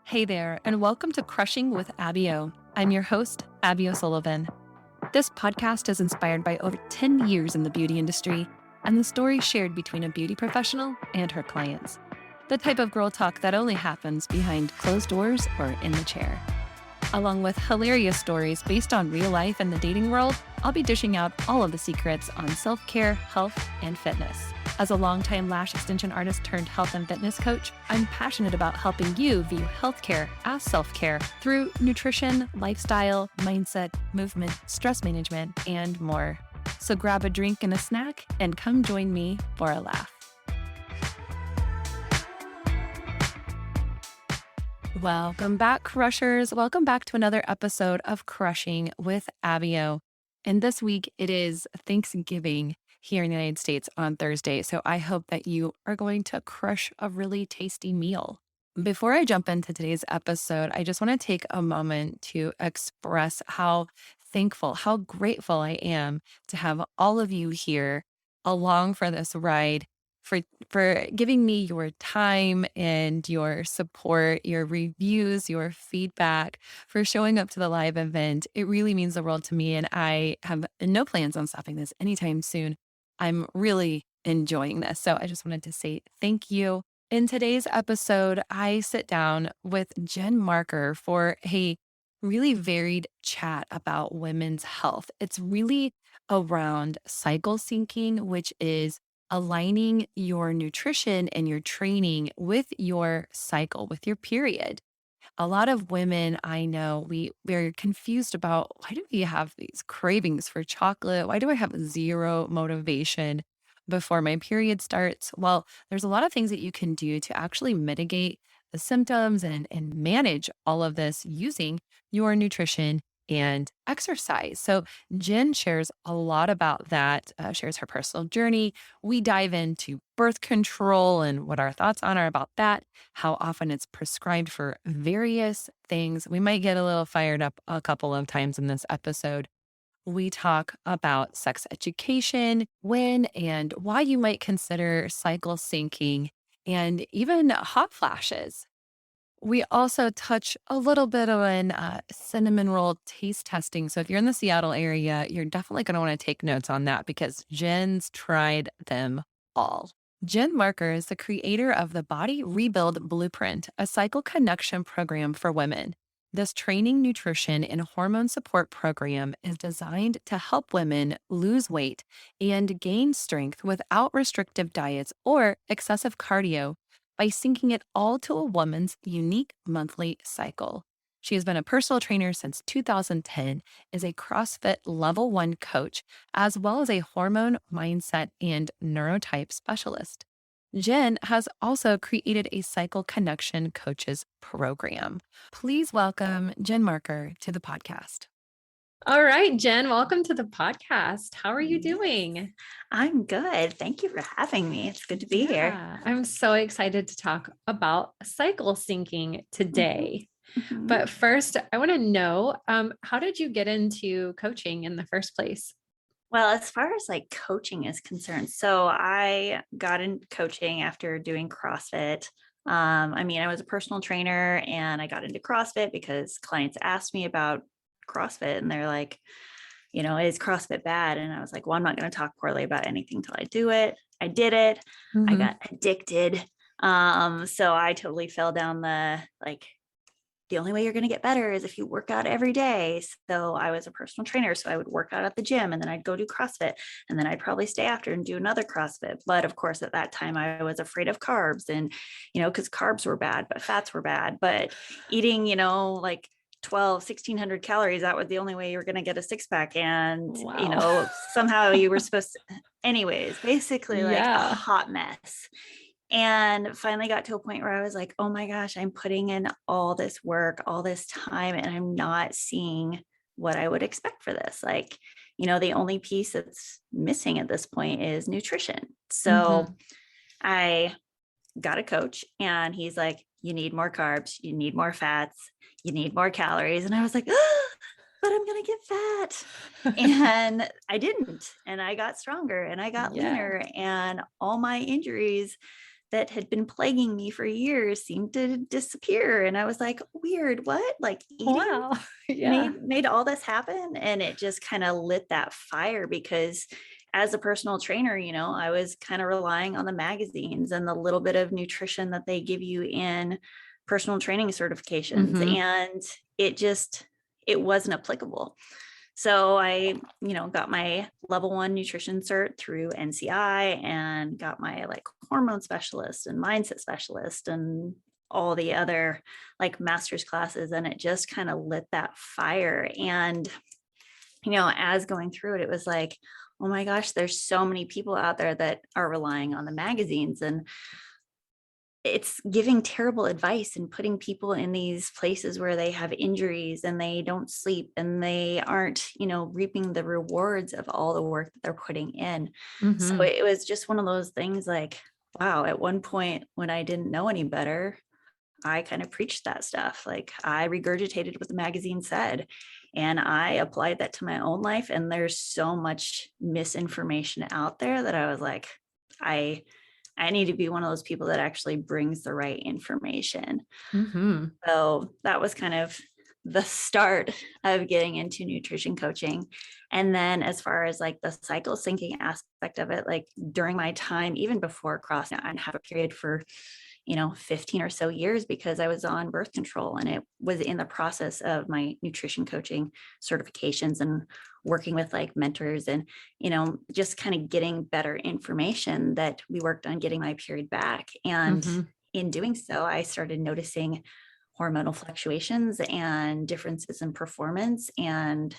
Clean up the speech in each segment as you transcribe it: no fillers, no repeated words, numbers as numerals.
Hey there, and welcome to Crushing with Abby O. I'm your host, Abby O'Sullivan. This podcast is inspired by over 10 years in the beauty industry and the stories shared between a beauty professional and her clients. The type of girl talk that only happens behind closed doors or in the chair. Along with hilarious stories based on real life and the dating world, I'll be dishing out all of the secrets on self-care, health, and fitness. As a longtime lash extension artist turned health and fitness coach, I'm passionate about helping you view healthcare as self-care through nutrition, lifestyle, mindset, movement, stress management, and more. So grab a drink and a snack and come join me for a laugh. Welcome back, Crushers. Welcome back to another episode of Crushing with Abby O. And this week it is Thanksgiving here in the United States on Thursday. So I hope that you are going to crush a really tasty meal. Before I jump into today's episode, I just want to take a moment to express how thankful, how grateful I am to have all of you here along for this ride, for giving me your time and your support, your reviews, your feedback, for showing up to the live event. It really means the world to me, and I have no plans on stopping this anytime soon. I'm really enjoying this. So I just wanted to say thank you. In today's episode, I sit down with Jenn Marker for a really varied chat about women's health. It's really around cycle syncing, which is aligning your nutrition and your training with your cycle, with your period. A lot of women I know, we're confused about, why do we have these cravings for chocolate? Why do I have zero motivation before my period starts? Well, there's a lot of things that you can do to actually mitigate the symptoms and manage all of this using your nutrition and exercise. So Jenn shares a lot about that, shares her personal journey. We dive into birth control and what our thoughts on are about that, how often it's prescribed for various things. We might get a little fired up a couple of times in this episode. We talk about sex education, when and why you might consider cycle syncing, and even hot flashes. We also touch a little bit on cinnamon roll taste testing. So if you're in the Seattle area, you're definitely going to want to take notes on that because Jenn's tried them all. Jenn Marker is the creator of the Body Rebuild Blueprint, a cycle connection program for women. This training, nutrition, and hormone support program is designed to help women lose weight and gain strength without restrictive diets or excessive cardio by syncing it all to a woman's unique monthly cycle. She has been a personal trainer since 2010, is a CrossFit Level 1 coach, as well as a hormone, mindset, and neurotype specialist. Jenn has also created a cycle connection coaches program. Please welcome Jenn Marker to the podcast. All right, Jenn, welcome to the podcast. How are you doing? I'm good. Thank you for having me. It's good to be here. I'm so excited to talk about cycle syncing today. Mm-hmm. But first, I want to know, how did you get into coaching in the first place? Well, as far as like coaching is concerned, so I got into coaching after doing CrossFit. I was a personal trainer and I got into CrossFit because clients asked me about CrossFit and they're like, is CrossFit bad? And I was like, well, I'm not going to talk poorly about anything till I do it. I did it. I got addicted. So I totally fell down the only way you're going to get better is if you work out every day. So I was a personal trainer. So I would work out at the gym and then I'd go do CrossFit and then I'd probably stay after and do another CrossFit. But of course, at that time I was afraid of carbs and, because carbs were bad, but fats were bad, but eating, 1,600 calories, that was the only way you were going to get a six pack. And, Wow. Somehow you were supposed to, anyways, basically like a Yeah. hot mess. And finally got to a point where I was like, oh my gosh, I'm putting in all this work, all this time, and I'm not seeing what I would expect for this. The only piece that's missing at this point is nutrition. So I got a coach and he's like, you need more carbs, you need more fats, you need more calories. And I was like, but I'm going to get fat. And I didn't. And I got stronger and I got leaner and all my injuries that had been plaguing me for years seemed to disappear. And I was like, weird, what? Like eating Wow. Yeah. made all this happen. And it just kind of lit that fire because as a personal trainer, I was kind of relying on the magazines and the little bit of nutrition that they give you in personal training certifications. Mm-hmm. And it wasn't applicable. So I, got my level 1 nutrition cert through NCI and got my like hormone specialist and mindset specialist and all the other like master's classes. And it just kind of lit that fire. And, as going through it, it was like, oh my gosh, there's so many people out there that are relying on the magazines, and it's giving terrible advice and putting people in these places where they have injuries and they don't sleep and they aren't, reaping the rewards of all the work that they're putting in. So Mm-hmm. it was just one of those things like, wow, at one point when I didn't know any better, I kind of preached that stuff. Like I regurgitated what the magazine said and I applied that to my own life. And there's so much misinformation out there that I was like, I need to be one of those people that actually brings the right information. Mm-hmm. So that was kind of the start of getting into nutrition coaching. And then as far as like the cycle syncing aspect of it, like during my time, even before CrossFit, I'd have a period for 15 or so years because I was on birth control, and it was in the process of my nutrition coaching certifications and working with like mentors and, just kind of getting better information that we worked on getting my period back. And Mm-hmm. in doing so, I started noticing hormonal fluctuations and differences in performance and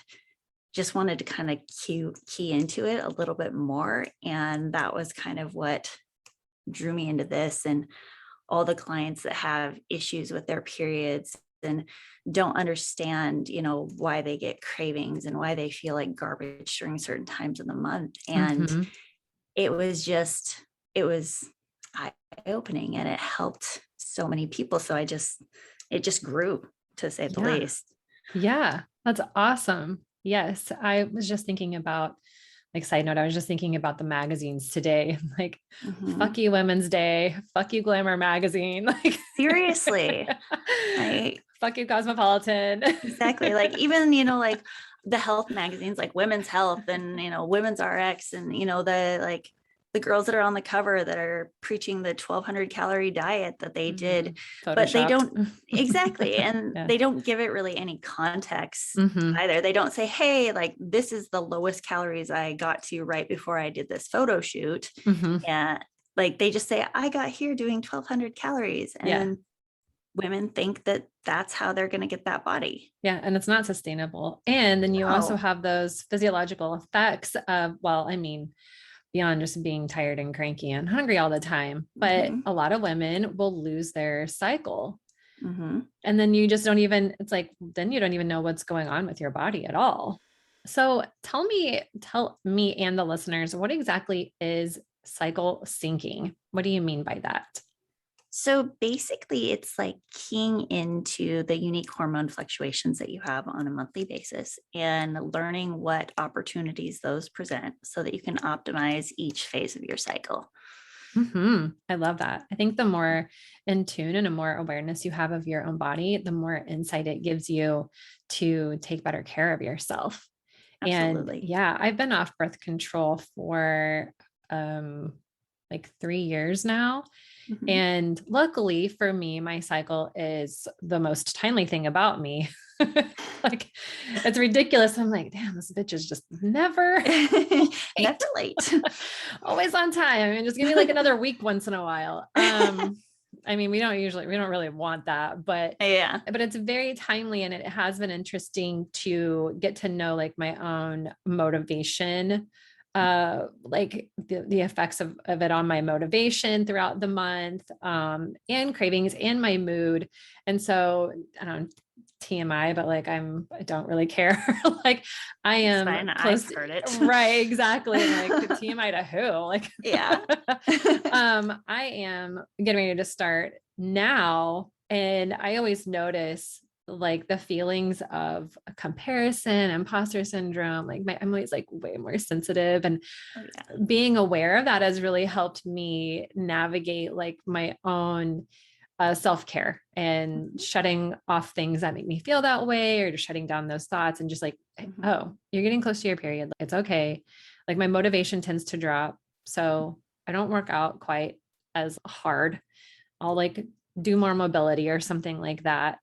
just wanted to kind of key into it a little bit more. And that was kind of what drew me into this. And all the clients that have issues with their periods and don't understand, why they get cravings and why they feel like garbage during certain times of the month. And Mm-hmm. it was eye-opening, and it helped so many people. So it just grew, to say the Yeah. least. Yeah. That's awesome. Yes. I was just thinking about, like, side note, I was just thinking about the magazines today. Like, fuck Mhm. you, Women's Day. Fuck you, Glamour Magazine. Like, Seriously. Like, fuck you, Cosmopolitan. exactly. Like even, like the health magazines like Women's Health and, Women's RX and, the girls that are on the cover that are preaching the 1,200 calorie diet that they did, but they Photoshopped. don't exactly. And Yeah. they don't give it really any context Mm-hmm. either. They don't say, hey, like this is the lowest calories I got to right before I did this photo shoot. Mm-hmm. And like, they just say, I got here doing 1,200 calories. Yeah. And women think that that's how they're going to get that body. Yeah. And it's not sustainable. And then you also No. have those physiological effects of, well, I mean, beyond just being tired and cranky and hungry all the time, but Mhm. a lot of women will lose their cycle. Mhm. And then you just don't even, it's like, then you don't even know what's going on with your body at all. So tell me and the listeners, what exactly is cycle syncing? What do you mean by that? So basically, it's like keying into the unique hormone fluctuations that you have on a monthly basis and learning what opportunities those present so that you can optimize each phase of your cycle. I love that. I think the more in tune and the more awareness you have of your own body, the more insight it gives you to take better care of yourself. And Absolutely. yeah, I've been off birth control for like 3 years now. Mhm. And luckily for me, my cycle is the most timely thing about me. Like it's ridiculous. I'm like, damn, this bitch is just never Never late. late. Always on time. I mean, just give me like another week once in a while. I mean, we don't really want that, Yeah. but it's very timely, and it has been interesting to get to know like my own motivation, like the effects of it on my motivation throughout the month, and cravings and my mood. And so I don't know, TMI, but like I don't really care. Like I It's am fine. I've close, heard it. right? Exactly. Like TMI to who? Like, Yeah. I am getting ready to start now, and I always notice like the feelings of comparison, imposter syndrome. Like I'm always like way more sensitive, and Oh yeah. being aware of that has really helped me navigate like my own self-care and shutting off things that make me feel that way, or just shutting down those thoughts and just like, Mhm. oh, you're getting close to your period. It's okay. Like my motivation tends to drop. So I don't work out quite as hard. I'll like do more mobility or something like that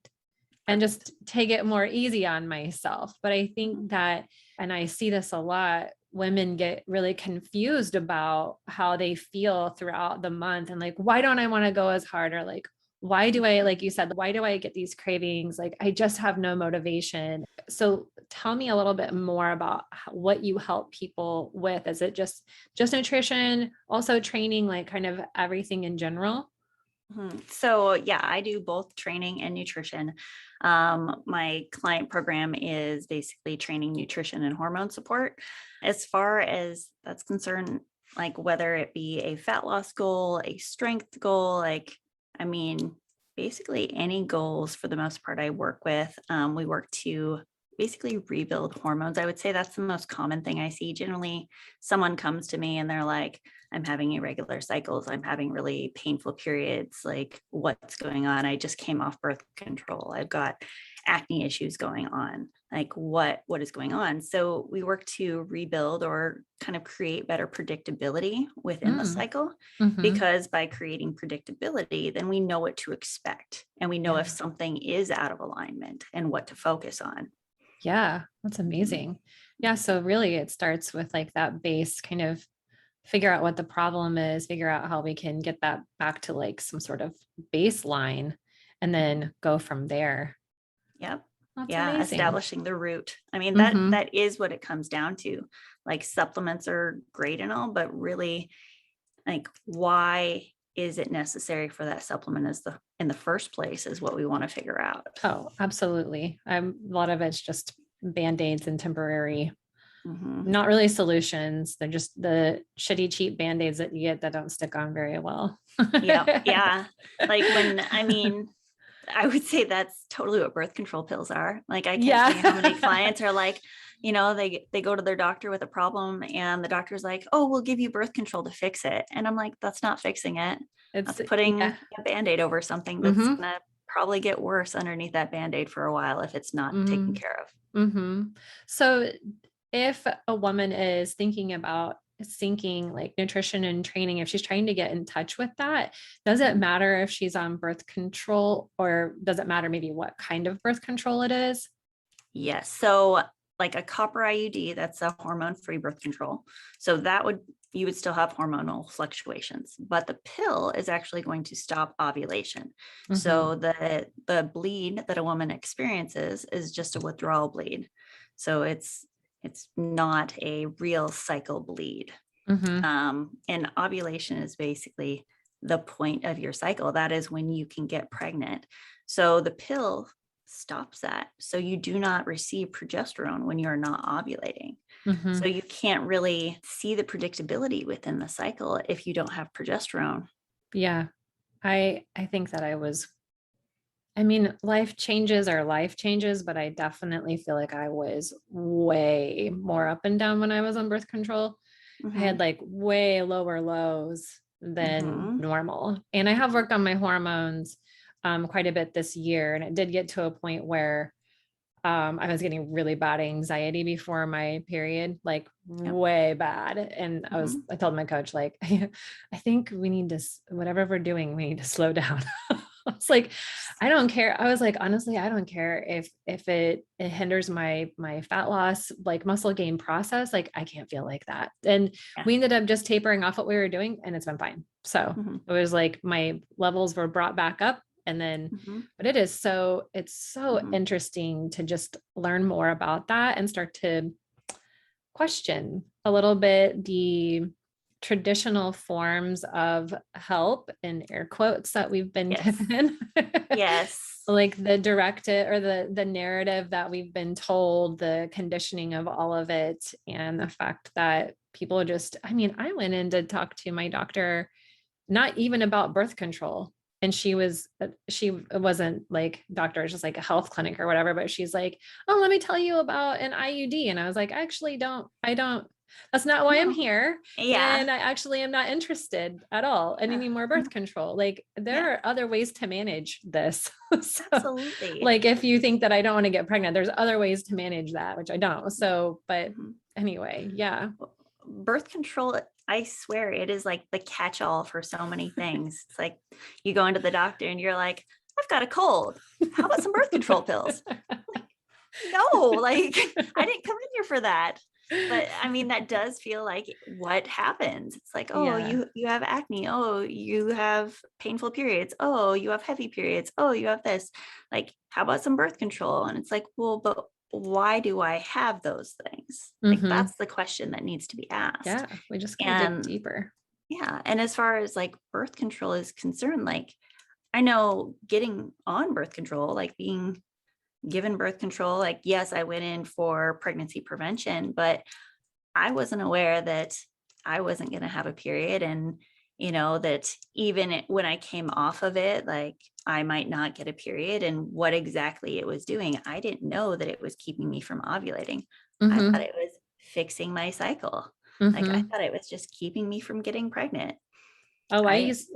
and Perfect. just take it more easy on myself. But I Mhm. think that, and I see this a lot, women get really confused about how they feel throughout the month and like, why don't I want to go as hard? Or like, why do I, like you said, why do I get these cravings? Like, I just have no motivation. So tell me a little bit more about what you help people with. Is it just nutrition, also training, like kind of everything in general? So yeah, I do both training and nutrition. My client program is basically training, nutrition, and hormone support. As far as that's concerned, like whether it be a fat loss goal, a strength goal, like I mean, basically any goals for the most part I work with. We work to basically rebuild hormones. I would say that's the most common thing I see. Generally, someone comes to me and they're like, I'm having irregular cycles. I'm having really painful periods. Like, what's going on? I just came off birth control. I've got acne issues going on. Like, what is going on? So we work to rebuild or kind of create better predictability within the Mm, cycle, mm-hmm. because by creating predictability, then we know what to expect and we know if Yeah. something is out of alignment and what to focus on. Yeah, that's Mhm. amazing. Yeah, so really it starts with like that base kind of figure out what the problem is, figure out how we can get that back to like some sort of baseline and then go from there. Yep. That's Yeah, amazing. establishing the root. I mean, that Mm-hmm. that is what it comes down to. Like supplements are great and all, but really like why is it necessary for that supplement as the in the first place is what we want to figure out. Oh, absolutely. A lot of it's just band-aids and temporary, Mhm. not really solutions. They're just the shitty cheap band-aids that you get that don't stick on very well. Yep. Yeah. Like when I mean, I would say that's totally what birth control pills are. Like I can't tell you how many Yeah. clients are like, they go to their doctor with a problem and the doctor's like, "Oh, we'll give you birth control to fix it." And I'm like, "That's not fixing it. It's That's putting yeah. a Band-Aid over something that's Mm-hmm. going to probably get worse underneath that Band-Aid for a while if it's not taken Mm-hmm. care of." Mm-hmm. So if a woman is thinking about syncing like nutrition and training, if she's trying to get in touch with that, does it Mhm. matter if she's on birth control, or does it matter maybe what kind of birth control it is? Yes. So like a copper IUD, that's a hormone-free birth control. So that would you would still have hormonal fluctuations, but the pill is actually going to stop ovulation. Mm-hmm. So the bleed that a woman experiences is just a withdrawal bleed. So it's not a real cycle bleed. Mm-hmm. And ovulation is basically the point of your cycle. That is when you can get pregnant. So the pill stops that. So you do not receive progesterone when you're not ovulating. Mm-hmm. So you can't really see the predictability within the cycle if you don't have progesterone. Yeah. I think that I mean, life changes are life changes, but I definitely feel like I was way more up and down when I was on birth control. I Mm-hmm. had like way lower lows than Mm-hmm. normal. And I have worked on my hormones quite a bit this year. And it did get to a point where I was getting really bad anxiety before my period, like Yep. way bad. And Mm-hmm. I told my coach, like, I think we need to, whatever we're doing, we need to slow down. I was like, I don't care. I was like, honestly, I don't care if it hinders my fat loss, like muscle gain process. Like I can't feel like that. And Yeah. we ended up just tapering off what we were doing and it's been fine. So Mm-hmm. it was like my levels were brought back up and then, Mm-hmm. but it's so Mm-hmm. interesting to just learn more about that and start to question a little bit the traditional forms of help in air quotes that we've been Yes. given. Yes. Like the directive or the narrative that we've been told, the conditioning of all of it, and the fact that people just, I mean, I went in to talk to my doctor not even about birth control. and she wasn't like doctor, it's just like a health clinic or whatever, but she's like, oh, let me tell you about an IUD. And I was like, actually I don't, that's not why I'm No. here. Yeah. And I actually am not interested at all in any more birth control. Like there Yeah, are other ways to manage this. So absolutely. like, if you think that I don't want to get pregnant, there's other ways to manage that, which I don't. So, but Mhm. anyway, yeah. Birth control, I swear it is like the catch-all for so many things. It's like you go into the doctor and you're like, I've got a cold. How about some birth control pills? Like, no, like I didn't come in here for that. But I mean, that does feel like what happens. It's like, oh, Yeah. you have acne. Oh, you have painful periods. Oh, you have heavy periods. Oh, you have this. Like, how about some birth control? And it's like, well, but why do I have those things? Like, Mm-hmm. that's the question that needs to be asked. Yeah. We just got to dig And deeper. yeah, and as far as like birth control is concerned, like I know getting on birth control, like being given birth control, like yes, I went in for pregnancy prevention, but I wasn't aware that I wasn't going to have a period, and that even when I came off of it, like I might not get a period, and what exactly it was doing. I didn't know that it was keeping me from ovulating. I thought Mm-hmm. it was fixing my cycle. Like I Mm-hmm. thought it was just keeping me from getting pregnant. Oh, I didn't.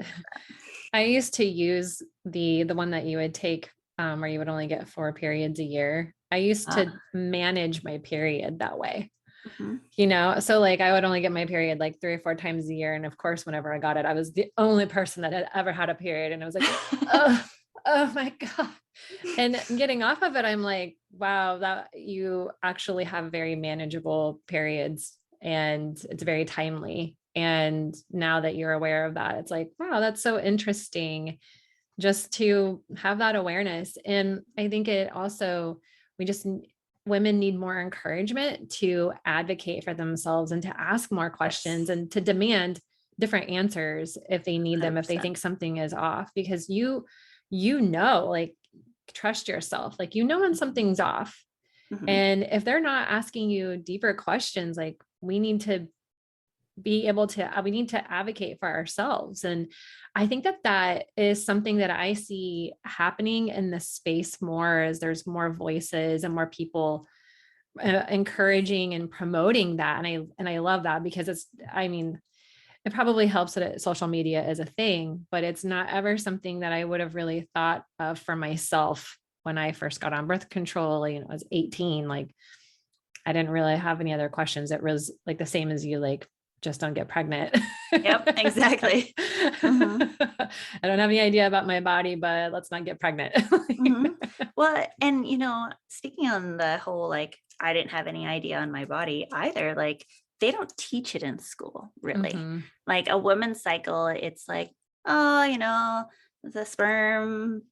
I used to use the one that you would take where you would only get 4 periods a year. I used Uh, to manage my period that way. mhm. So like I would only get my period like 3 or 4 times a year. And of course, whenever I got it, I was the only person that had ever had a period. And I was like, oh, oh my God. And getting off of it, I'm like, wow, that you actually have very manageable periods and it's very timely. And now that you're aware of that, it's like, wow, that's so interesting just to have that awareness. And I think it also, we just, women need more encouragement to advocate for themselves and to ask more questions Yes, and to demand different answers if they need them, if they 100%. think something is off, because like, trust yourself, like, when Mhm, something's off. mhm. And if they're not asking you deeper questions, like we need to be able to we need to advocate for ourselves. And I think that that is something that I see happening in this space more as there's more voices and more people encouraging and promoting that. And I love that, because it probably helps that social media is a thing, but it's not ever something that I would have really thought of for myself when I first got on birth control. I was 18. Like I didn't really have any other questions. It was like the same as you, like, just don't get pregnant. Yep, exactly. I Mhm, don't have any idea about my body, but let's not get pregnant. mhm. Well, and speaking on the whole, like, I didn't have any idea on my body either. Like, they don't teach it in school, really. Mhm. Like a woman's cycle, it's like, oh, the sperm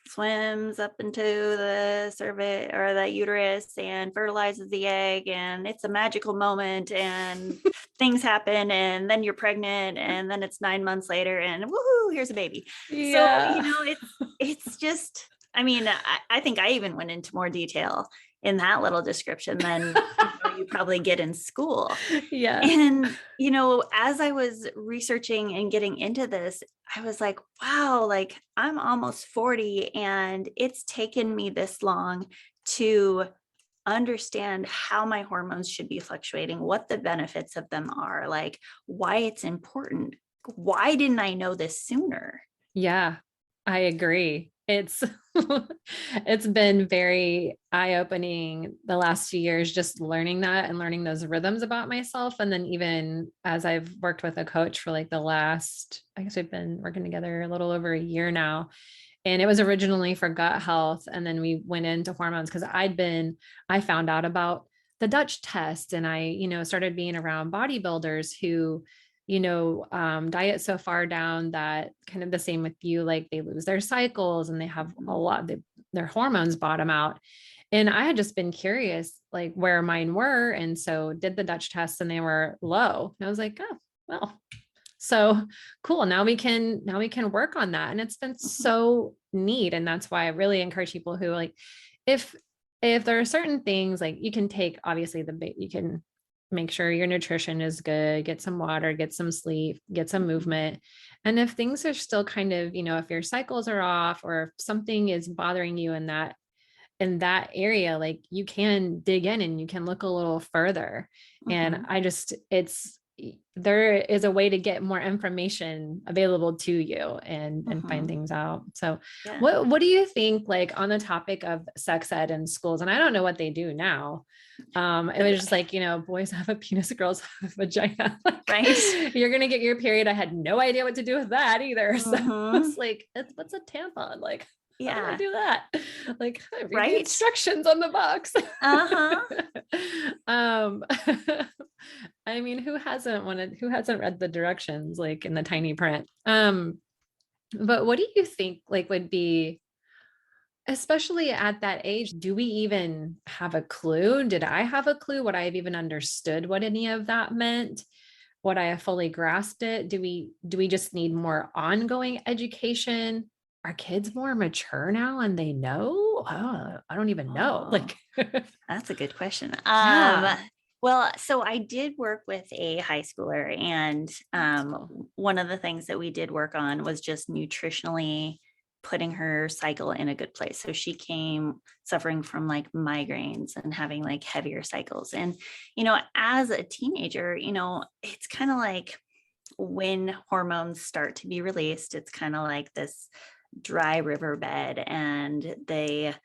swims up into the cervix or the uterus and fertilizes the egg, and it's a magical moment, and things happen, and then you're pregnant, and then it's 9 months later, and woohoo, here's a baby. So Yeah. it's just, I mean, I think I even went into more detail in that little description than you probably get in school. Yeah. And, as I was researching and getting into this, I was like, wow, like I'm almost 40 and it's taken me this long to understand how my hormones should be fluctuating, what the benefits of them are, like why it's important. Why didn't I know this sooner? Yeah, I agree. It's been very eye-opening the last few years, just learning that and learning those rhythms about myself. And then even as I've worked with a coach for like the last, I guess we've been working together a little over a year now. And it was originally for gut health. And then we went into hormones because I found out about the Dutch test, and I, started being around bodybuilders who, diet so far down that kind of the same with you, like they lose their cycles and they have a lot, their hormones bottom out. And I had just been curious, like where mine were. And so did the Dutch test and they were low. And I was like, oh, well, so cool. Now we can work on that. And it's been Mhm. so neat. And that's why I really encourage people who, like, if there are certain things, like you can take, obviously you can make sure your nutrition is good, get some water, get some sleep, get some movement. And if things are still kind of, if your cycles are off or if something is bothering you in that area, like you can dig in and you can look a little further. And there is a way to get more information available to you and find things out. So Yeah. what do you think, like on the topic of sex ed in schools? And I don't know what they do now. It was just like, boys have a penis, girls have a vagina. Like, Right. you're going to get your period. I had no idea what to do with that either. So it's like, what's a tampon? Like, how do I do that? Like, I read the instructions on the box. I mean, who hasn't read the directions like in the tiny print? But what do you think like would be, especially at that age, do we even have a clue? Did I have a clue? Would I have even understood what any of that meant? Would I have fully grasped it? Do we just need more ongoing education? Are kids more mature now and they know? Oh, I don't even know. Like, that's a good question. Yeah. Well, so I did work with a high schooler, and Cool. one of the things that we did work on was just nutritionally putting her cycle in a good place. So she came suffering from like migraines and having like heavier cycles. And, as a teenager, it's kind of like when hormones start to be released, it's kind of like this dry riverbed, and they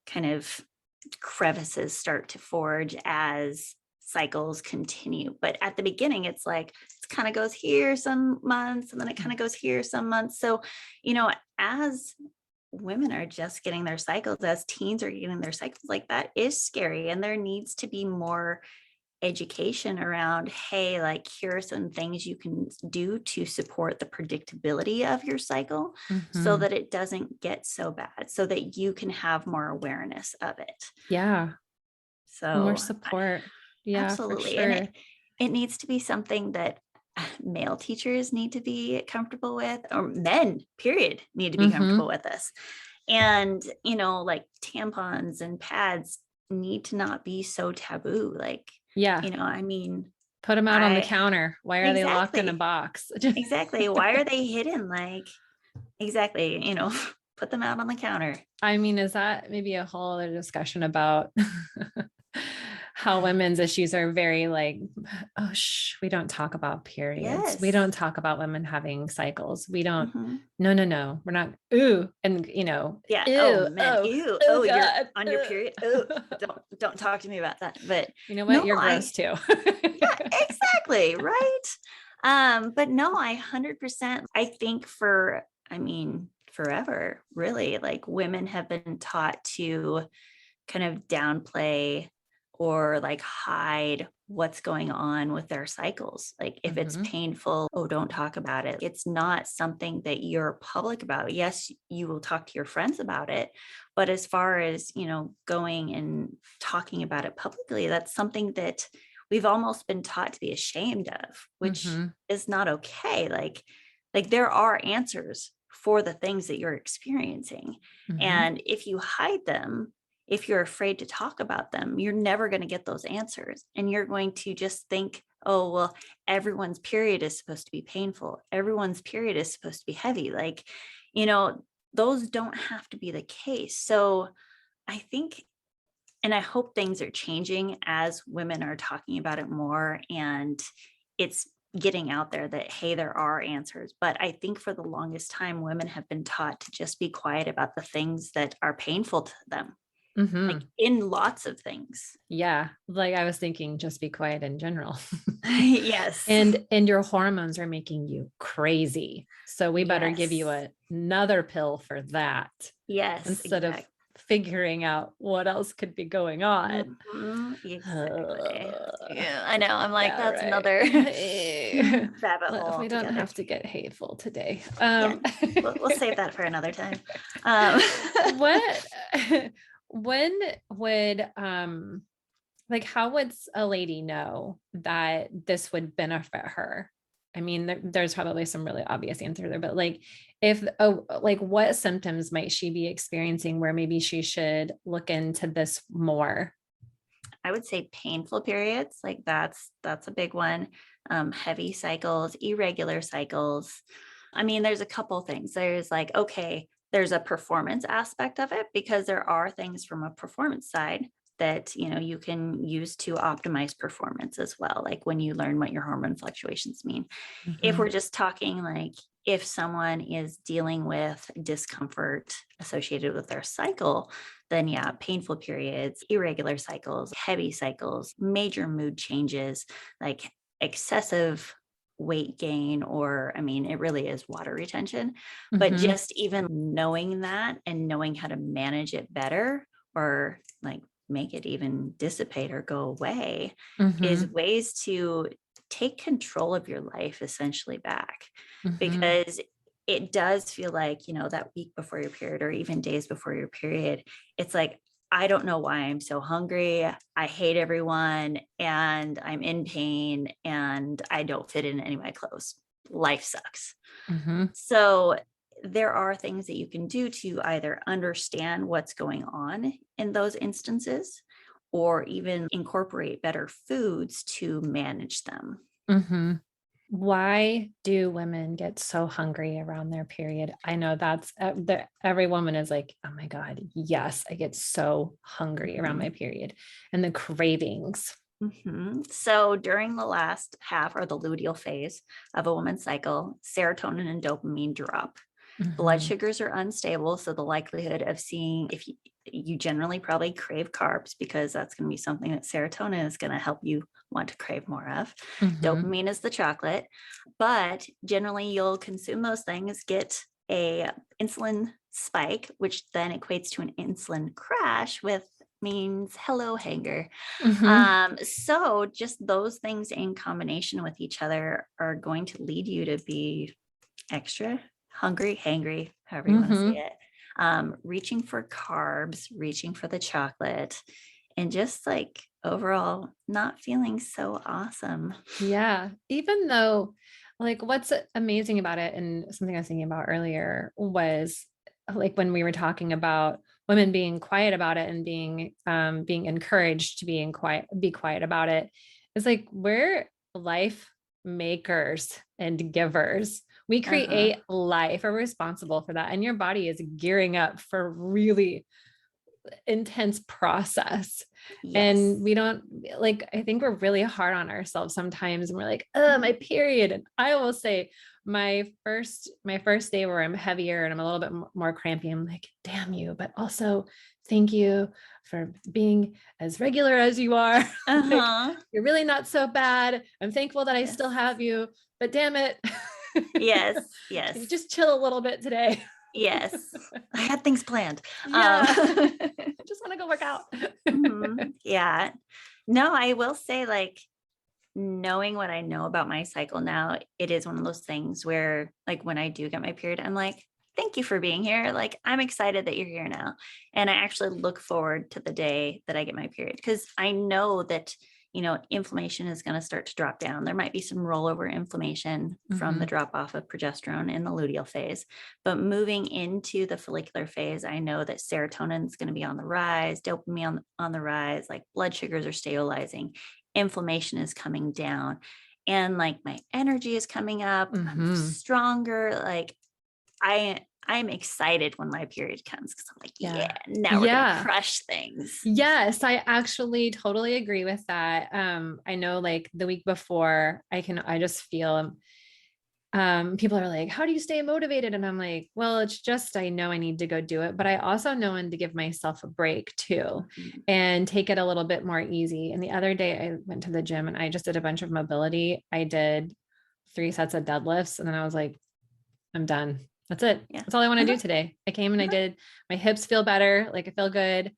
kind of crevices start to forge as cycles continue. But at the beginning, it's like it kind of goes here some months, and then it kind of goes here some months. So, as women are just getting their cycles, as teens are getting their cycles, like that is scary. And there needs to be more education around, hey, like here are some things you can do to support the predictability of your cycle so that it doesn't get so bad, so that you can have more awareness of it. Yeah. So more support. Yeah, absolutely. for sure. And it needs to be something that male teachers need to be comfortable with, or men, period, need to be comfortable with this. And, like tampons and pads need to not be so taboo. Like, yeah, I mean, put them out on the counter. Why are they locked in a box? Exactly. Why are they hidden? Like, exactly, put them out on the counter. I mean, is that maybe a whole other discussion about how women's issues are very like, oh, we don't talk about periods. Yes. We don't talk about women having cycles. We don't, no, we're not. Ooh. And yeah. Ew, oh man. Ew. Oh, God. You're on your period. Oh, don't talk to me about that. But you know what? No, you're gross too. Yeah, exactly. Right. But no, I 100%, I think forever, really, like women have been taught to kind of downplay or like hide what's going on with their cycles. Like if it's painful, oh, don't talk about it. It's not something that you're public about. Yes, you will talk to your friends about it, but as far as, going and talking about it publicly, that's something that we've almost been taught to be ashamed of, which is not okay. Like there are answers for the things that you're experiencing. And if you hide them, if you're afraid to talk about them, you're never going to get those answers. And you're going to just think, oh, well, everyone's period is supposed to be painful. Everyone's period is supposed to be heavy. Like, those don't have to be the case. So I think, and I hope things are changing as women are talking about it more, and it's getting out there that, hey, there are answers. But I think for the longest time, women have been taught to just be quiet about the things that are painful to them. Like in lots of things. Yeah. Like I was thinking, just be quiet in general. Yes. And your hormones are making you crazy. So we better give you another pill for that. Yes. Instead of figuring out what else could be going on. Exactly. Yeah, I know. I'm like, that's another rabbit hole. We don't have to get hateful today. We'll save that for another time. When would like how would a lady know that this would benefit her? I mean, there's probably some really obvious answer there, but like like what symptoms might she be experiencing where maybe she should look into this more? I would say painful periods, like that's a big one. Heavy cycles, irregular cycles. I mean, there's a couple things. There's like, okay, there's a performance aspect of it because there are things from a performance side that, you can use to optimize performance as well. Like when you learn what your hormone fluctuations mean. If Mhm. we're just talking like if someone is dealing with discomfort associated with their cycle, then yeah, painful periods, irregular cycles, heavy cycles, major mood changes, like excessive weight gain, or I mean, it really is water retention. But Mhm. just even knowing that and knowing how to manage it better, or like make it even dissipate or go away, is Mhm. ways to take control of your life essentially back. Mhm. Because it does feel like, that week before your period or even days before your period, it's like, I don't know why I'm so hungry. I hate everyone and I'm in pain and I don't fit in any of my clothes. Life sucks. Mhm. So there are things that you can do to either understand what's going on in those instances or even incorporate better foods to manage them. Mhm. Why do women get so hungry around their period? I know that's every woman is like, oh my God, yes, I get so hungry around Mhm. my period, and the cravings. So during the last half or the luteal phase of a woman's cycle, serotonin and dopamine drop. Blood Mhm. sugars are unstable. So the likelihood of seeing, if you generally probably crave carbs because that's going to be something that serotonin is going to help you want to crave more of. Mhm. Dopamine is the chocolate, but generally you'll consume those things, get a insulin spike, which then equates to an insulin crash, with means hello hanger. Mhm. So just those things in combination with each other are going to lead you to be extra hungry, hangry, however you want to say Mhm. it. Reaching for carbs, reaching for the chocolate, and just like overall not feeling so awesome. Yeah. Even though, like, what's amazing about it, and something I was thinking about earlier was like when we were talking about women being quiet about it and being encouraged to be quiet about it. It's like we're life makers and givers. We Uh-huh. create life. We're responsible for that. And your body is gearing up for really intense process. And Yes. we don't like, I think we're really hard on ourselves sometimes. And we're like, oh, my period. And I will say my first day where I'm heavier and I'm a little bit more crampy, I'm like, damn you, but also thank you for being as regular as you are. Like, Uh-huh. you're really not so bad. I'm thankful that I Yes. still have you, but damn it. Yes. Can you Yes. just chill a little bit today? Yes. I had things planned. Yeah. I just want to go work out. Yeah. No, I will say, like, knowing what I know about my cycle now, it is one of those things where, like, when I do get my period, I'm like, thank you for being here. Like, I'm excited that you're here now. And I actually look forward to the day that I get my period because I know that, inflammation is going to start to drop down. There might be some rollover inflammation from the Mhm. drop off of progesterone in the luteal phase. But moving into the follicular phase, I know that serotonin is going to be on the rise, dopamine on the rise, like blood sugars are stabilizing, inflammation is coming down, and like my energy is coming up. I'm Mhm. stronger. Like I'm excited when my period comes because I'm like, Yeah. yeah, now we're gonna Yeah. crush things. Yes, I actually totally agree with that. I know like the week before I just feel people are like, how do you stay motivated? And I'm like, well, it's just I know I need to go do it, but I also know when to give myself a break too Mhm. and take it a little bit more easy. And the other day I went to the gym and I just did a bunch of mobility. I did 3 sets of deadlifts and then I was like, I'm done. That's it. Yeah. That's all I want to do Uh-huh. today. I came and I Uh-huh. did, my hips feel better. Like I feel good.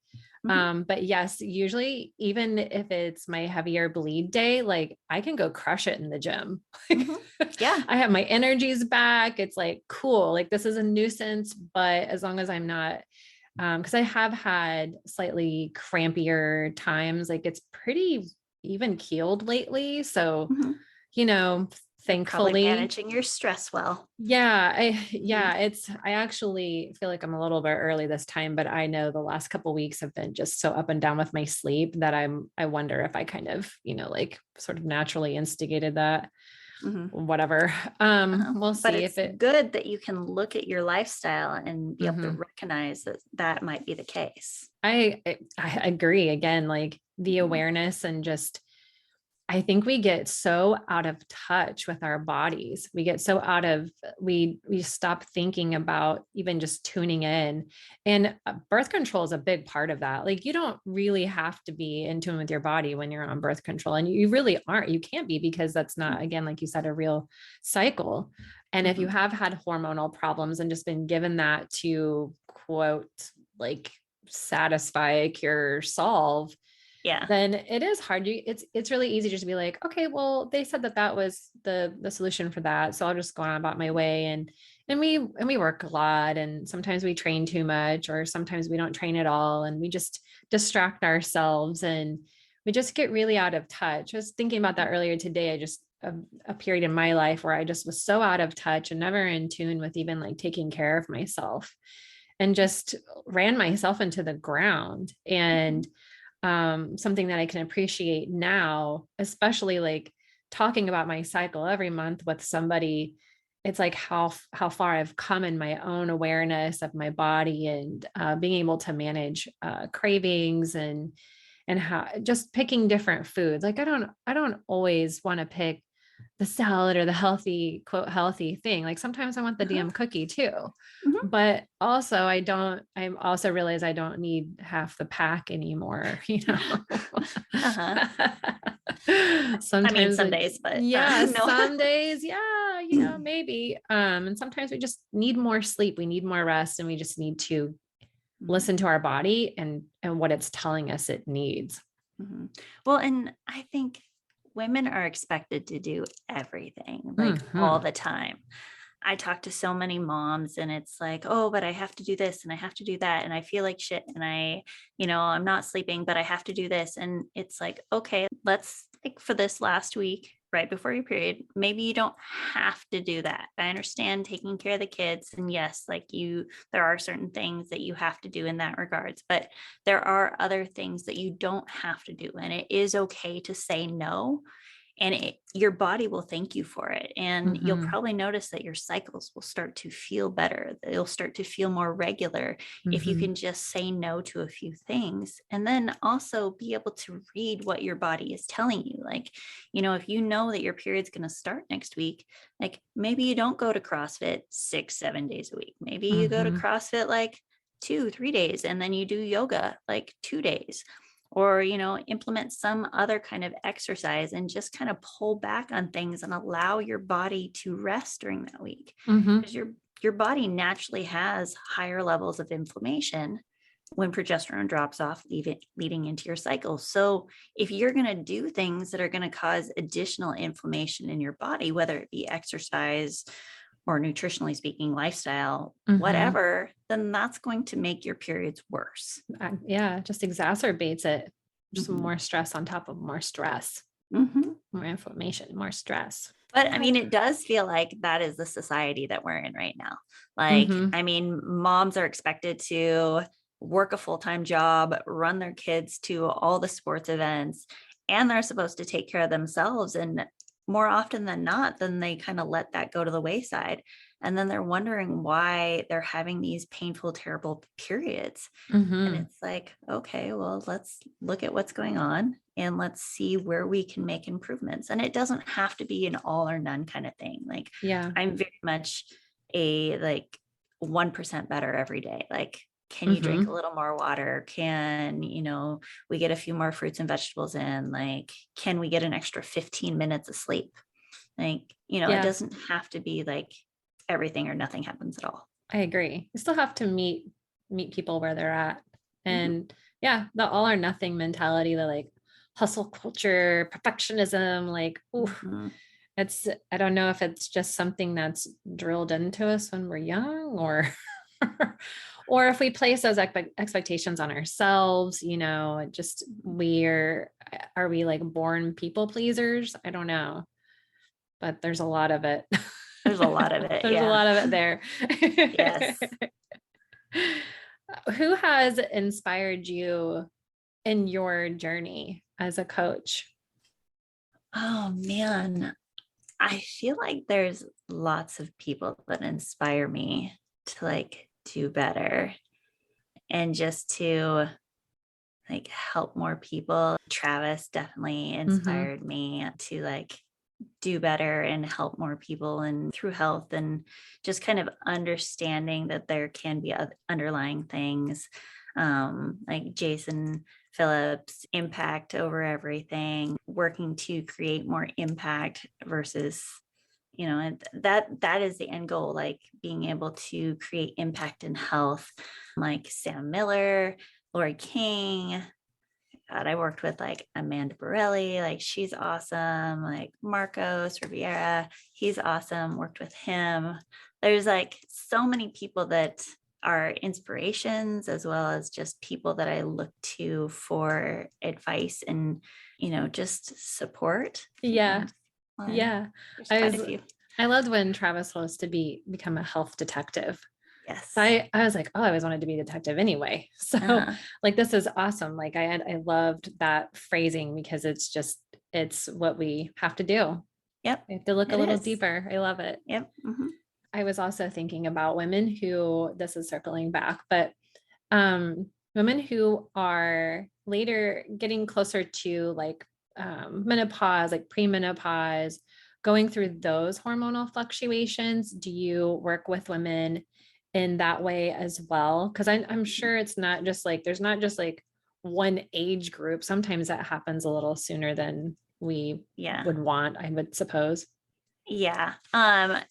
Mhm. But yes, usually even if it's my heavier bleed day, like I can go crush it in the gym. Mhm. Yeah. I have my energies back. It's like, cool. Like this is a nuisance, but as long as I'm not, because I have had slightly crampier times, like it's pretty even keeled lately. So, Mhm. you know, You're probably thankfully. managing your stress well. Yeah, I actually feel like I'm a little bit early this time, but I know the last couple weeks have been just so up and down with my sleep that I wonder if I kind of, like sort of naturally instigated that, Mhm. whatever. We'll But see if it's it. good that you can look at your lifestyle and be able to Mhm. recognize that that might be the case. I agree again, like the Mhm. awareness and just I think we get so out of touch with our bodies. We get so out of we stop thinking about even just tuning in. And birth control is a big part of that. Like you don't really have to be in tune with your body when you're on birth control. And you really aren't. You can't be because that's not, again, like you said, a real cycle. And if you Mhm. have had hormonal problems and just been given that to quote, like satisfy, cure, solve, Yeah. then it is hard. It's really easy just to be like, okay, well, they said that that was the solution for that, so I'll just go on about my way. And we work a lot, and sometimes we train too much, or sometimes we don't train at all, and we just distract ourselves, and we just get really out of touch. I was thinking about that earlier today. I just a period in my life where I just was so out of touch and never in tune with even like taking care of myself, and just ran myself into the ground. And something that I can appreciate now, especially like talking about my cycle every month with somebody. It's like how far I've come in my own awareness of my body, and being able to manage cravings, and how just picking different foods. Like I don't always want to pick the salad or the healthy, quote, healthy thing. Like sometimes I want the Uh-huh. damn cookie too. Mhm. But also I also realize I don't need half the pack anymore, Uh-huh. I mean, Sometimes some it, days, but yeah, no. some days, yeah, maybe. And sometimes we just need more sleep, we need more rest, and we just need to Mhm. listen to our body and what it's telling us it needs. Mhm. Well, and I think women are expected to do everything like all Hmm. the time. I talk to so many moms and it's like, oh, but I have to do this and I have to do that. And I feel like shit. And I'm not sleeping, but I have to do this. And it's like, okay, let's like for this last week, right before your period, maybe you don't have to do that. I understand taking care of the kids. And yes, there are certain things that you have to do in that regards, but there are other things that you don't have to do. And it is okay to say no, and your body will thank you for it. And you'll Hmm. probably notice that your cycles will start to feel better. They'll start to feel more regular if you Hmm. can just say no to a few things. And then also be able to read what your body is telling you. Like, if you know that your period's going to start next week, like maybe you don't go to CrossFit 6, 7 days a week. Maybe you go to Hmm. CrossFit like 2, 3 days, and then you do yoga like 2 days, or implement some other kind of exercise and just kind of pull back on things and allow your body to rest during that week, Hmm. because your body naturally has higher levels of inflammation when progesterone drops off, leading into your cycle. So if you're going to do things that are going to cause additional inflammation in your body, whether it be exercise or nutritionally speaking, lifestyle, Hmm. whatever, then that's going to make your periods worse. Yeah, it just exacerbates it. Just Mhm. more stress on top of more stress, Mhm. more inflammation, more stress. But I Yeah. mean, it does feel like that is the society that we're in right now. Like, Hmm. I mean, moms are expected to work a full-time job, run their kids to all the sports events, and they're supposed to take care of themselves. And more often than not, then they kind of let that go to the wayside. And then they're wondering why they're having these painful, terrible periods. And Hmm. it's like, okay, well, let's look at what's going on and let's see where we can make improvements. And it doesn't have to be an all or none kind of thing. Like, Yeah. I'm very much a like 1% better every day. Like, can you drink a Hmm. little more water? Can, we get a few more fruits and vegetables in? Like, can we get an extra 15 minutes of sleep? Like, it Yeah, doesn't have to be like everything or nothing happens at all. I agree. You still have to meet people where they're at. Mhm. And yeah, the all or nothing mentality, the like hustle culture, perfectionism, like, ooh, Mhm. it's, I don't know if it's just something that's drilled into us when we're young, or or if we place those expectations on ourselves, just are we like born people pleasers? I don't know. but there's a lot of it. There's a lot of it. There's a Yeah. lot of it there. Yes. Who has inspired you in your journey as a coach? Oh man. I feel like there's lots of people that inspire me to like do better and just to like help more people. Travis definitely inspired me to like do better and help more people and through health and just kind of understanding that there can be underlying things like Jason Phillips impact over everything, working to create more impact versus and that is the end goal, like being able to create impact in health, like Sam Miller, Lori King. God, I worked with like Amanda Borelli, like she's awesome. Like Marcos Riviera, he's awesome. Worked with him. There's like so many people that are inspirations as well as just people that I look to for advice and, just support. Yeah. And, Yeah. there's quite a few. I loved when Travis was to become a health detective. Yes. So I was like, oh, I always wanted to be a detective anyway. So like, this is awesome. Like I loved that phrasing because it's what we have to do. Yep. We have to look a little deeper. I love it. Yep. I was also thinking about women who, this is circling back, but women who are later getting closer to like menopause, like premenopause, going through those hormonal fluctuations. Do you work with women in that way as well? Because I'm sure it's not just like, there's not just like one age group. Sometimes that happens a little sooner than we would want, I would suppose. Yeah.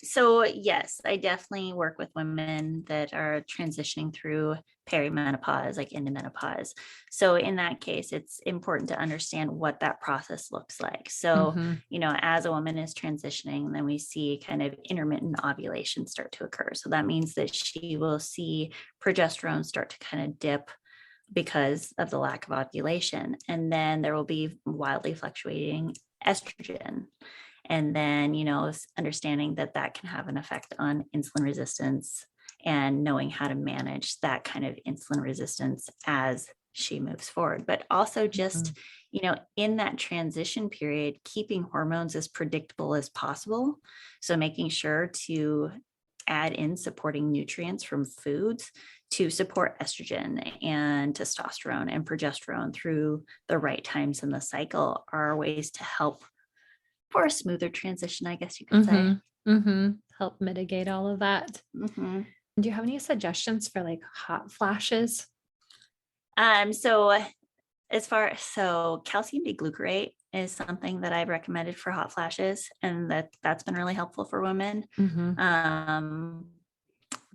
So yes, I definitely work with women that are transitioning through perimenopause, like into menopause. So in that case, it's important to understand what that process looks like. So, as a woman is transitioning, then we see kind of intermittent ovulation start to occur. So that means that she will see progesterone start to kind of dip because of the lack of ovulation. And then there will be wildly fluctuating estrogen. And then, understanding that that can have an effect on insulin resistance and knowing how to manage that kind of insulin resistance as she moves forward. But also just, in that transition period, keeping hormones as predictable as possible. So making sure to add in supporting nutrients from foods to support estrogen and testosterone and progesterone through the right times in the cycle are ways to help for a smoother transition, I guess you could say. Help mitigate all of that. Do you have any suggestions for like hot flashes? So calcium D-glucarate is something that I've recommended for hot flashes, and that's been really helpful for women.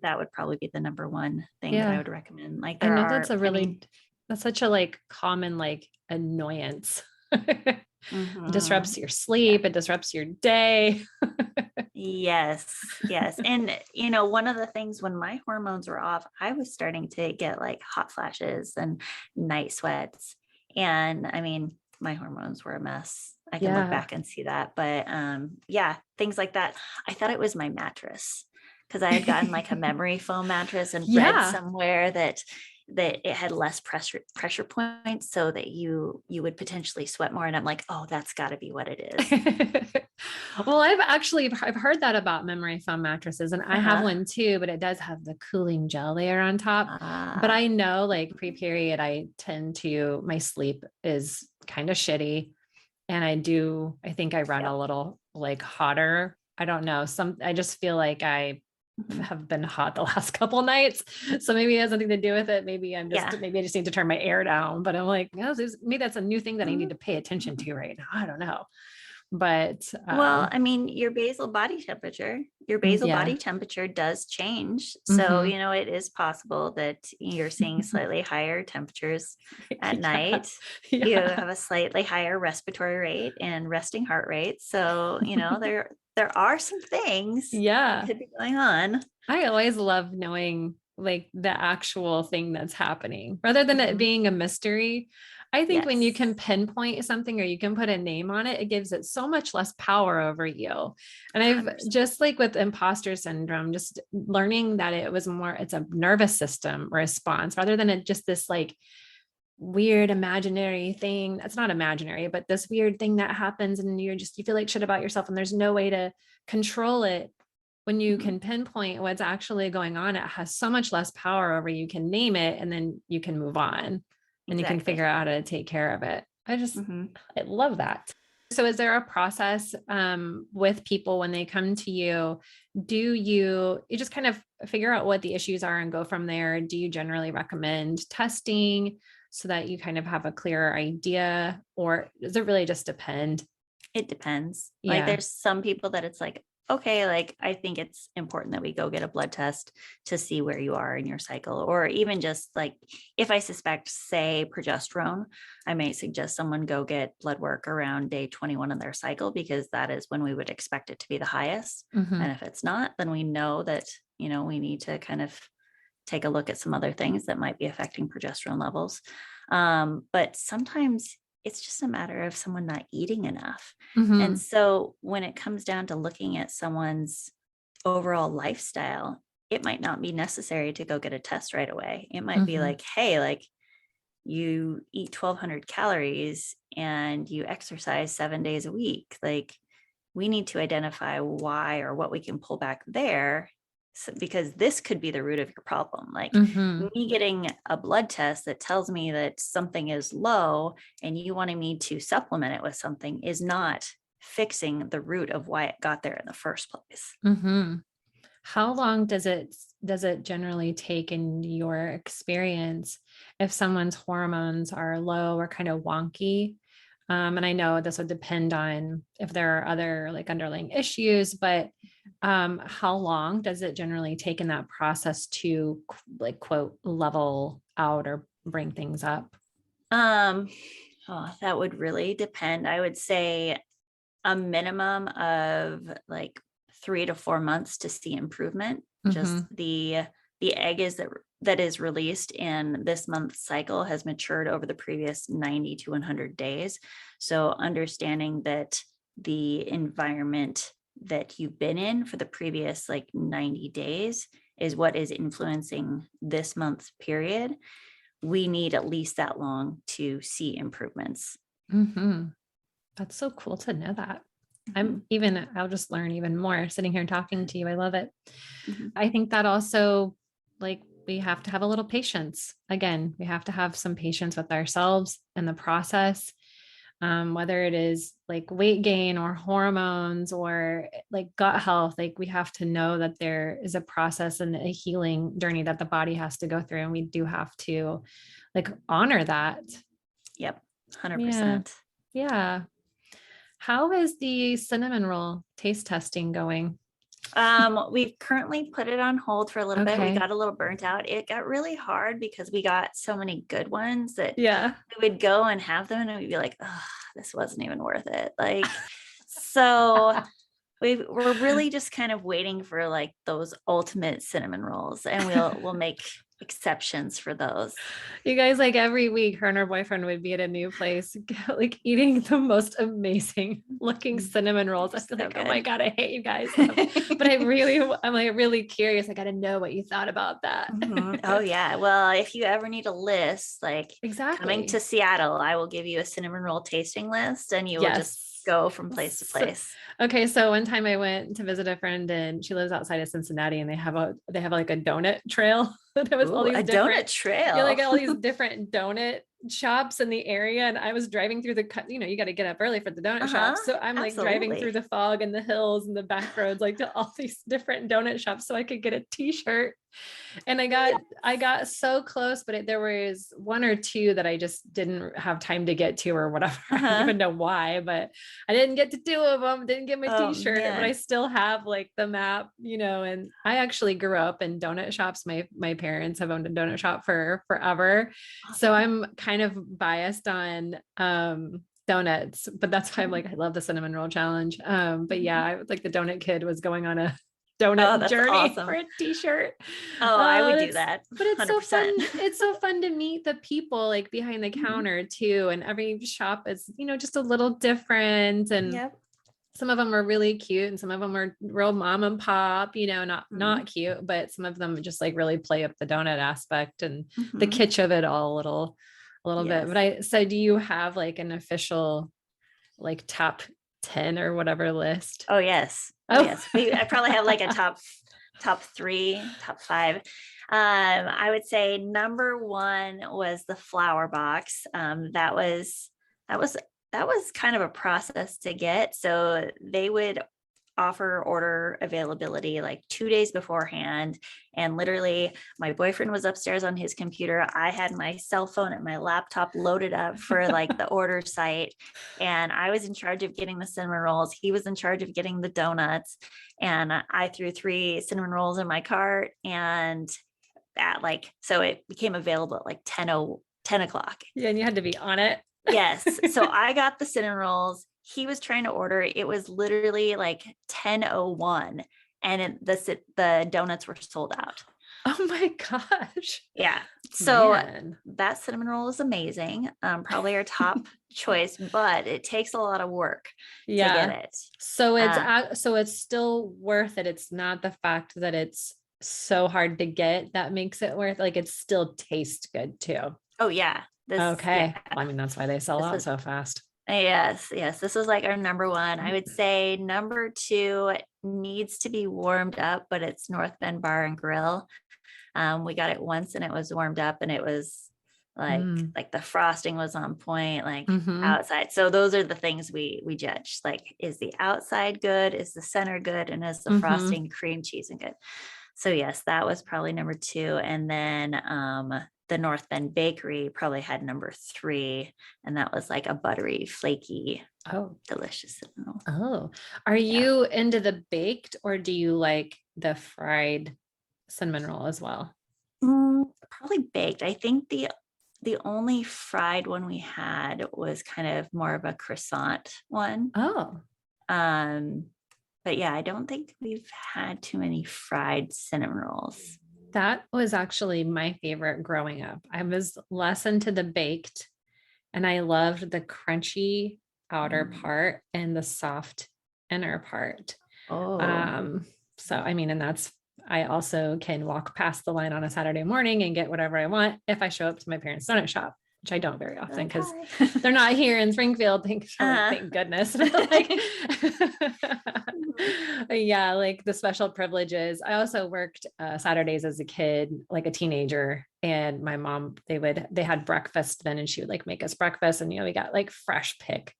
That would probably be the number one thing that I would recommend. Like I know that's such a like common like annoyance. It disrupts your sleep. It disrupts your day. Yes. And, one of the things when my hormones were off, I was starting to get like hot flashes and night sweats. And I mean, my hormones were a mess. I can look back and see that. But things like that. I thought it was my mattress because I had gotten like a memory foam mattress and read somewhere that it had less pressure points so that you would potentially sweat more. And I'm like, oh, that's got to be what it is. Well, I've heard that about memory foam mattresses, and I have one too, but it does have the cooling gel layer on top. But I know like pre-period, my sleep is kind of shitty. And I think I run a little like hotter. I don't know. I just feel like I have been hot the last couple of nights. So maybe it has something to do with it. Maybe I just need to turn my air down, but I'm like, maybe that's a new thing that I need to pay attention to right now. I don't know. But well, I mean, your basal body temperature does change. So, it is possible that you're seeing slightly higher temperatures at night. You have a slightly higher respiratory rate and resting heart rate. So, there are some things that could be going on. I always love knowing like the actual thing that's happening rather than it Mhm. being a mystery. I think when you Yes. can pinpoint something or you can put a name on it, it gives it so much less power over you. And I've 100%. just like with imposter syndrome, just learning that it's a nervous system response rather than just this like weird imaginary thing. That's not imaginary, but this weird thing that happens and you feel like shit about yourself and there's no way to control it. When you Mhm. can pinpoint what's actually going on, it has so much less power over you can name it and then you can move on and you can Exactly. figure out how to take care of it. Mhm. I love that. So is there a process with people when they come to you? Do you just kind of figure out what the issues are and go from there? Do you generally recommend testing so that you kind of have a clearer idea, or does it really just depend? It depends. Like Yeah. there's some people that it's like, okay, like I think it's important that we go get a blood test to see where you are in your cycle. Or even just like if I suspect, say, progesterone, I may suggest someone go get blood work around day 21 of their cycle because that is when we would expect it to be the highest. Mhm. And if it's not, then we know that, we need to kind of take a look at some other things that might be affecting progesterone levels. But sometimes it's just a matter of someone not eating enough. And Mhm. so when it comes down to looking at someone's overall lifestyle, it might not be necessary to go get a test right away. It might be Mhm. like, hey, like you eat 1,200 calories and you exercise 7 days a week. Like we need to identify why or what we can pull back there. Because this could be the root of your problem. Like Mhm. me getting a blood test that tells me that something is low and you wanting me to supplement it with something is not fixing the root of why it got there in the first place. Mhm. How long does it generally take in your experience if someone's hormones are low or kind of wonky? And I know this would depend on if there are other like underlying issues, but how long does it generally take in that process to like quote level out or bring things up? Um, that would really depend. I would say a minimum of like 3 to 4 months to see improvement. Just Hmm. the egg that is released in this month's cycle has matured over the previous 90 to 100 days. So understanding that the environment that you've been in for the previous like 90 days is what is influencing this month's period. We need at least that long to see improvements. Hmm. That's so cool to know that. Mhm, I'll just learn even more sitting here talking to you. I love it. mhm. I think that also, like, we have to have a little patience. Again, we have to have some patience with ourselves and the process, whether it is like weight gain or hormones or like gut health. Like, we have to know that there is a process and a healing journey that the body has to go through. And we do have to like honor that. Yep, Yeah. 100%. Yeah. How is the cinnamon roll taste testing going? We've currently put it on hold for a little bit. We Okay. got a little burnt out. It got really hard because we got so many good ones that Yeah. we would go and have them and we'd be like, oh, this wasn't even worth it. Like, so we're really just kind of waiting for like those ultimate cinnamon rolls and we'll make exceptions for those. You guys, like every week, her and her boyfriend would be at a new place, like eating the most amazing looking cinnamon rolls. I feel So like, oh my good. God, I hate you guys. But I'm like really curious. I got to know what you thought about that. Mhm. Oh yeah. Well, if you ever need a list, like coming to Exactly. Seattle, I will give you a cinnamon roll tasting list and you will just Yes. go from place to place. Okay, so one time I went to visit a friend and she lives outside of Cincinnati and they have like a donut trail. There was all Ooh, these a donut different, yeah, like trail. all these different donut shops in the area. And I was driving through you got to get up early for the donut Uh-huh. shops. So I'm like driving through Absolutely. the fog and the hills and the back roads, like to all these different donut shops so I could get a t-shirt. And I got so close, but there was one or two that I just didn't have time to get to or whatever. I don't Uh-huh. even know why, but I didn't get to two of them, didn't get my Oh t-shirt, but I man. still have like the map, and I actually grew up in donut shops. My parents have owned a donut shop for forever. So Awesome. I'm kind of biased on donuts, but that's why I'm like, I love the cinnamon roll challenge. But yeah, Mhm. I was like the donut kid was going on a donut that's journey awesome. for a t-shirt. Oh, I would do It's- that. But it's so 100%. fun. It's so fun to meet the people like behind the counter too. And every shop is, just a little different. And Yep. some of them are really cute and some of them are real mom and pop, not cute, but some of them just like really play up the donut aspect and the kitsch of it all a little bit. But so do you have like an official like top 10 or whatever list? Oh yes. Oh yes. I probably have like a top 3, top 5. I would say number 1 was the flower box. That was kind of a process to get. So they would offer order availability like 2 days beforehand. And literally my boyfriend was upstairs on his computer. I had my cell phone and my laptop loaded up for like the order site. And I was in charge of getting the cinnamon rolls. He was in charge of getting the donuts. And I threw 3 cinnamon rolls in my cart, and so it became available at like 10 o'clock. Yeah, and you had to be on it. Yes. So I got the cinnamon rolls. He was trying to order. It was literally like 10:01, and the donuts were sold out. Oh my gosh. Yeah. So Man. that cinnamon roll is amazing. Probably our top choice, but it takes a lot of work to get it. So it's still worth it. It's not the fact that it's so hard to get that makes it worth, like it still tastes good too. Oh yeah. Okay. Yeah. Well, I mean, that's why they sell out so fast. Yes. This was like our number 1. I would say number 2 needs to be warmed up, but it's North Bend Bar and Grill. We got it once and it was warmed up, and it was like the frosting was on point, like outside. So those are the things we judge. Like, is the outside good? Is the center good? And is the frosting, cream cheese, and good? So yes, that was probably number 2. And then the North Bend Bakery probably had number 3, and that was like a buttery, flaky, delicious cinnamon roll. Are you into the baked, or do you like the fried cinnamon roll as well? Probably baked. I think the only fried one we had was kind of more of a croissant one. But yeah, I don't think we've had too many fried cinnamon rolls. That was actually my favorite growing up. I was less into the baked, and I loved the crunchy outer part and the soft inner part. So I mean, and I also can walk past the line on a Saturday morning and get whatever I want if I show up to my parents' donut shop, which I don't very often because they're not here in Springfield. Thank goodness. Yeah, like the special privileges. I also worked Saturdays as a kid, like a teenager, and my mom, they had breakfast then, and she would like make us breakfast, and we got like fresh pick.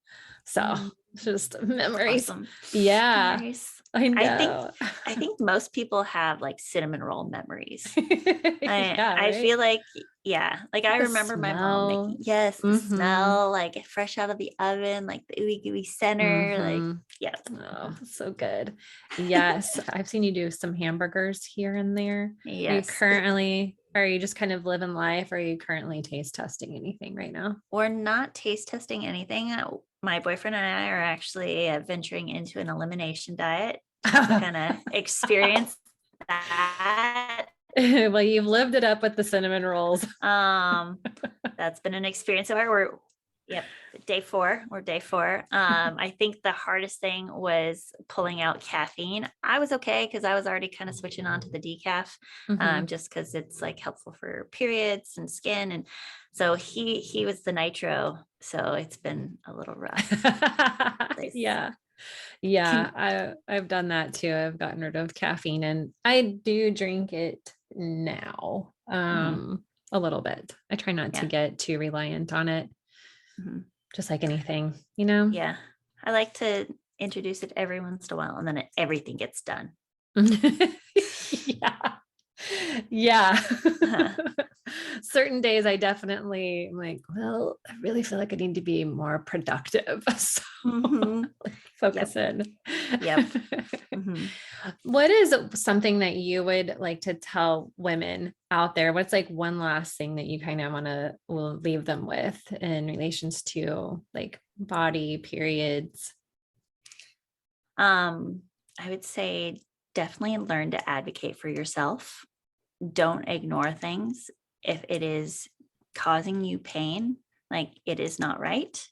So just memories. Awesome. Yeah. Nice. I know. I think most people have like cinnamon roll memories. Right? I feel like, like I remember my mom making, the smell, like fresh out of the oven, like the ooey gooey center, like, Oh, so good. Yes. I've seen you do some hamburgers here and there. Yes. Are you just kind of living life? Or are you currently taste testing anything right now? We're not taste testing anything. My boyfriend and I are actually venturing into an elimination diet to kind of experience that. Well, you've lived it up with the cinnamon rolls. That's been an experience of ours. Day 4. We're day 4. I think the hardest thing was pulling out caffeine. I was okay because I was already kind of switching on to the decaf, just because it's like helpful for periods and skin. And so he was the nitro. So it's been a little rough. I've done that too. I've gotten rid of caffeine, and I do drink it now, a little bit. I try not to get too reliant on it. Just like anything, Yeah. I like to introduce it every once in a while, and then everything gets done. Yeah. Certain days I definitely am like, well, I really feel like I need to be more productive. So focus in. What is something that you would like to tell women out there? What's like one last thing that you kind of want to leave them with in relations to like body, periods? I would say definitely learn to advocate for yourself. Don't ignore things. If it is causing you pain, like it is not right.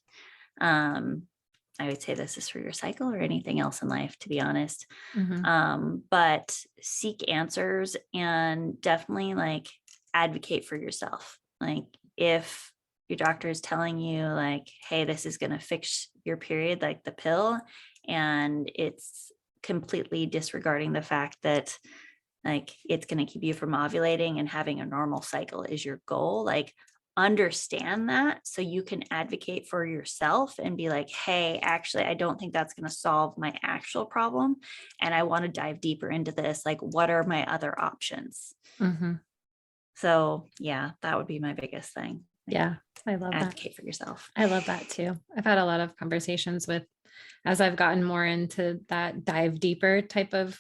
I would say this is for your cycle or anything else in life, to be honest. But seek answers and definitely like advocate for yourself. Like if your doctor is telling you like, hey, this is going to fix your period, like the pill, and it's completely disregarding the fact that like it's going to keep you from ovulating and having a normal cycle is your goal, like understand that so you can advocate for yourself and be like, hey, actually, I don't think that's going to solve my actual problem. And I want to dive deeper into this. Like, what are my other options? So yeah, that would be my biggest thing. Like, yeah, I love that. Advocate for yourself. I love that too. I've had a lot of conversations with, as I've gotten more into that dive deeper type of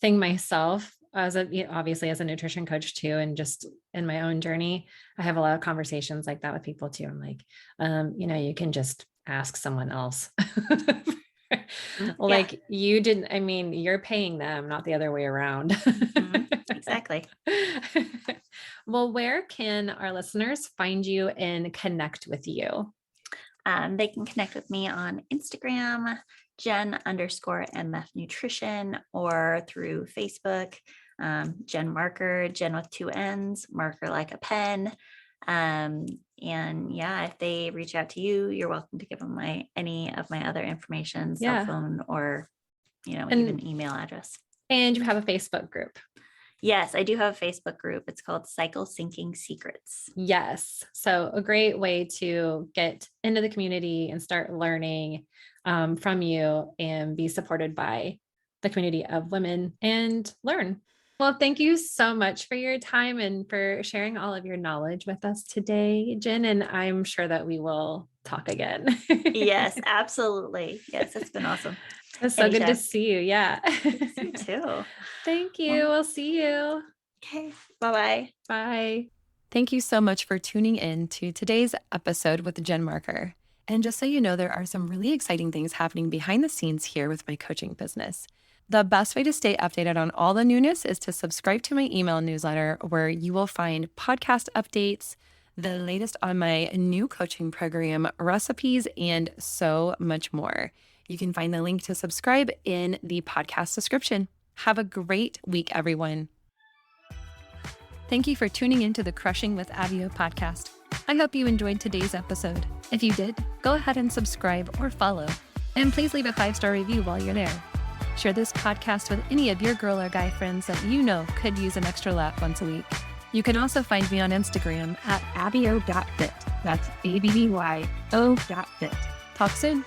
thing myself, obviously as a nutrition coach too, and just in my own journey, I have a lot of conversations like that with people too. I'm like, you can just ask someone else. Like you didn't, I mean, you're paying them, not the other way around. Exactly. Well, where can our listeners find you and connect with you? They can connect with me on Instagram, Jenn_MF Nutrition, or through Facebook, Jenn Marker, Jenn with 2 N's, marker like a pen. And yeah, if they reach out to you, you're welcome to give them any of my other information, cell phone, or even email address. And you have a Facebook group. Yes, I do have a Facebook group. It's called Cycle Syncing Secrets. Yes. So a great way to get into the community and start learning from you and be supported by the community of women and learn. Well, thank you so much for your time and for sharing all of your knowledge with us today, Jenn. And I'm sure that we will talk again. Yes, absolutely. Yes, it's been awesome. It's so good to see you. Yeah. You too. Thank you. We'll see you. Okay. Bye-bye. Bye. Thank you so much for tuning in to today's episode with Jenn Marker. And just so you know, there are some really exciting things happening behind the scenes here with my coaching business. The best way to stay updated on all the newness is to subscribe to my email newsletter, where you will find podcast updates, the latest on my new coaching program, recipes, and so much more. You can find the link to subscribe in the podcast description. Have a great week, everyone. Thank you for tuning into the Crushing with Avio podcast. I hope you enjoyed today's episode. If you did, go ahead and subscribe or follow. And please leave a 5-star review while you're there. Share this podcast with any of your girl or guy friends that you know could use an extra laugh once a week. You can also find me on Instagram at abio.fit. That's ABBYO.fit. Talk soon.